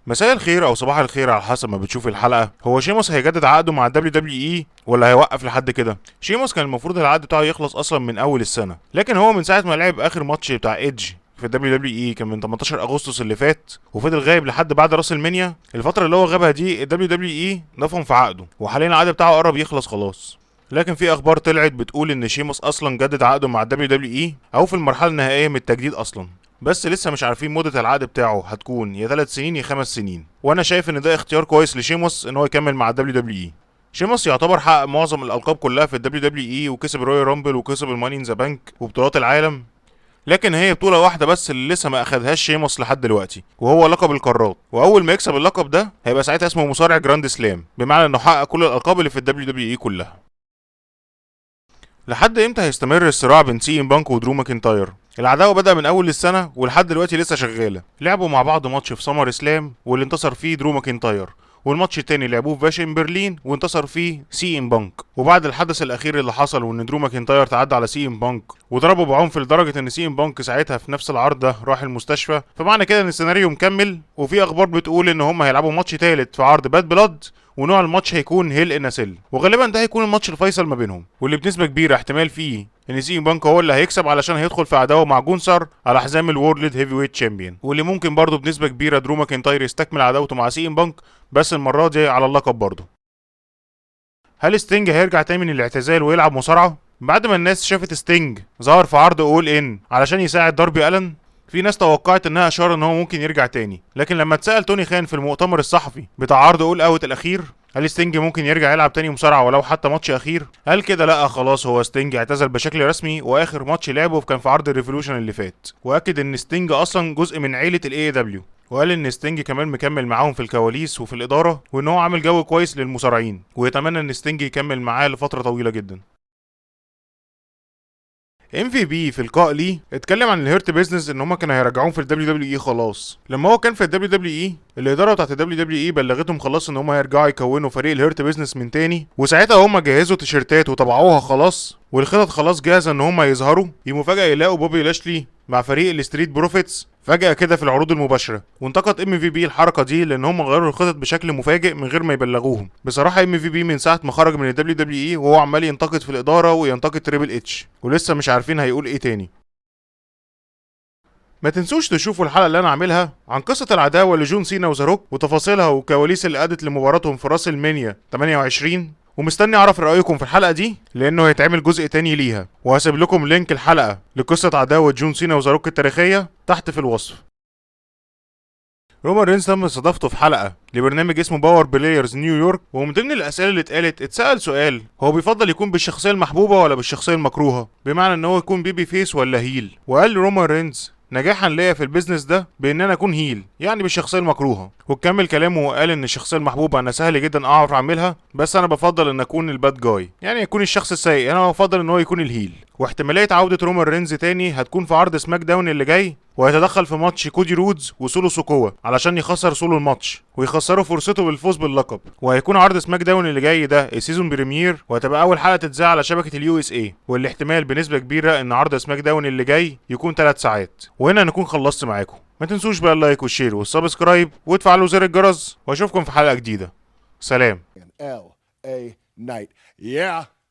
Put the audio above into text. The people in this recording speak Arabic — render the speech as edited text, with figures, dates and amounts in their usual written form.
مساء الخير او صباح الخير على حسب ما بتشوف الحلقه. هو شيموس هيجدد عقده مع الدبليو دبليو اي ولا هيوقف لحد كده؟ شيموس كان المفروض العقد بتاعه يخلص اصلا من اول السنه، لكن هو من ساعه ما لعب اخر ماتش بتاع ايدج في الدبليو دبليو اي كان من 18 اغسطس اللي فات، وفضل غايب لحد بعد راس المنيا. الفتره اللي هو غابها دي الدبليو دبليو اي ضافهم في عقده، وحاليا العقد بتاعه قرب يخلص خلاص. لكن في اخبار طلعت بتقول ان شيموس اصلا جدد عقده مع الدبليو دبليو اي او في المرحله النهائيه من التجديد اصلا، بس لسه مش عارفين مدة العقد بتاعه هتكون يا 3 سنين يا 5 سنين، وانا شايف ان ده اختيار كويس لشيموس ان هو يكمل مع الدبليو دبليو اي. شيموس يعتبر حقق معظم الالقاب كلها في الدبليو دبليو اي، وكسب رويال رامبل وكسب الماني ان ذا بانك وبطولات العالم، لكن هي بطولة واحدة بس اللي لسه ما اخدهاش شيموس لحد دلوقتي، وهو لقب القارات. واول ما يكسب اللقب ده هيبقى ساعتها اسمه مصارع جراند سلام، بمعنى انه حقق كل الالقاب اللي في الدبليو دبليو اي كلها. لحد امتى هيستمر الصراع بين سي ام بانك ودرو ماكنتاير؟ العداوه بدأ من اول السنه ولحد دلوقتي لسه شغاله. لعبوا مع بعض ماتش في سمر اسلام واللي انتصر فيه درو ماكنتاير، والماتش التاني لعبوه في فاشن برلين وانتصر فيه سي ام بانك. وبعد الحدث الاخير اللي حصل وان درو ماكنتاير تعدى على سي ام بانك وضربه بعنف لدرجه ان سي ام بانك ساعتها في نفس العرض ده راح المستشفى، فمعنى كده ان السيناريو مكمل. وفي اخبار بتقول ان هم هيلعبوا ماتش تالت في عرض باد بلاد، ونوع الماتش هيكون هيل ان سيل، وغالبا ده هيكون الماتش الفيصل ما بينهم، واللي بنسبه كبيره احتمال فيه ان سي ام بانك هو اللي هيكسب علشان هيدخل في عداوه مع جونسر على حزام الورلد هيفي ويت تشامبيون، واللي ممكن برضه بنسبه كبيره درو ماكنتاير يستكمل عداوته مع سي ام بانك بس المره دي على اللقب برضه. هل ستينج هيرجع تاني من الاعتزال ويلعب مصارعه؟ بعد ما الناس شافت ستينج ظهر في عرض اول ان علشان يساعد داربي الن، في ناس توقعت انها اشاره ان هو ممكن يرجع تاني، لكن لما اتسال توني خان في المؤتمر الصحفي بتاع عرض اول اوت الاخير هل ستينج ممكن يرجع يلعب تاني مصارعه ولو حتى ماتش اخير، قال كده لا خلاص هو ستينج اعتزل بشكل رسمي، واخر ماتش لعبه كان في عرض الريفولوشن اللي فات، واكد ان ستينج اصلا جزء من عيله الاي دبليو، وقال ان ستينج كمان مكمل معاهم في الكواليس وفي الاداره، وان هو عامل جو كويس للمصارعين، ويتمنى ان ستينج يكمل معاه لفتره طويله جدا. ام في بي في لقاء ليه اتكلم عن الهيرت بيزنس ان هما كانوا هيرجعوهم في الدبليو دبليو اي خلاص. لما هو كان في الدبليو دبليو اي الاداره بتاعت الدبليو دبليو اي بلغتهم خلاص ان هما هيرجعوا يكونوا فريق الهيرت بيزنس من تاني، وساعتها هما جهزوا تيشيرتات وطبعوها خلاص، والخطط خلاص جاهزه ان هما يظهروا. يقوموا فجاه يلاقوا بوبي لاشلي مع فريق الستريت بروفيتس فجأة كده في العروض المباشرة، وانتقد ام في بي الحركة دي لان هم غيروا الخطط بشكل مفاجئ من غير ما يبلغوهم. بصراحة ام في بي من ساعة ما خرج من الدبليو دبليو اي وهو عمال ينتقد في الإدارة وينتقد تريبل اتش، ولسه مش عارفين هيقول ايه تاني. ما تنسوش تشوفوا الحلقة اللي انا عاملها عن قصة العداوة لجون سينا وزاروك وتفاصيلها والكواليس اللي ادت لمباراتهم في راس المنيا 28، ومستني اعرف رايكم في الحلقه دي لانه هيتعمل جزء تاني ليها، وهسيب لكم لينك الحلقه لقصه عداوه جون سينا وزاروك التاريخيه تحت في الوصف. رومان رينز تم استضافته في حلقه لبرنامج اسمه باور بلايرز نيويورك، ومن ضمن الاسئله اللي اتسال سؤال هو بيفضل يكون بالشخصيه المحبوبه ولا بالشخصيه المكروهه، بمعنى ان هو يكون بيبي فيس ولا هيل، وقال رومان رينز نجاحا ليا في البيزنس ده بان انا اكون هيل يعني بالشخصيه المكروهه، وكمل كلامه وقال ان الشخصيه المحبوبه انا سهل جدا اعرف اعملها، بس انا بفضل ان اكون الباد جاي يعني يكون الشخص السيء، انا بفضل ان هو يكون الهيل. واحتماليه عوده رومان رينز تاني هتكون في عرض سماك داون اللي جاي، وهيتدخل في ماتش كودي رودز وسولو سوكوا علشان يخسر سولو الماتش ويخسروا فرصته بالفوز باللقب، وهيكون عرض سماك داون اللي جاي ده السيزون بريمير، وهتبقى اول حلقه تتذاع على شبكه اليو اس اي، والاحتمال بنسبه كبيره ان عرض سماك داون اللي جاي يكون 3 ساعات. وهنا نكون خلصت معاكم، ما تنسوش بقى اللايك والشير والسبسكرايب وتفعلوا زر الجرس، واشوفكم في حلقه جديده. سلام. LA Knight. Yeah.